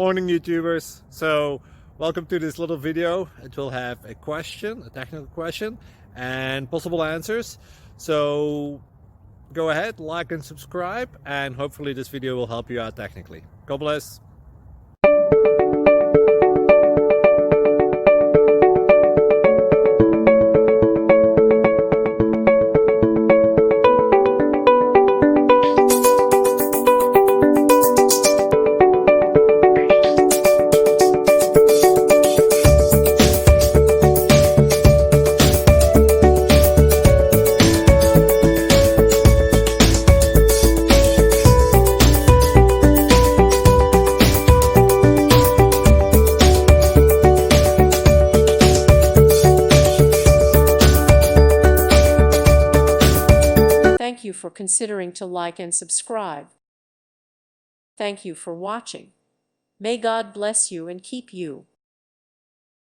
Morning YouTubers. So welcome to this little video. It will have a question, a technical question, and possible answers. So go ahead, like and subscribe, and hopefully this video will help you out technically. God bless. Thank you for considering to like and subscribe. Thank you for watching. May God bless you and keep you.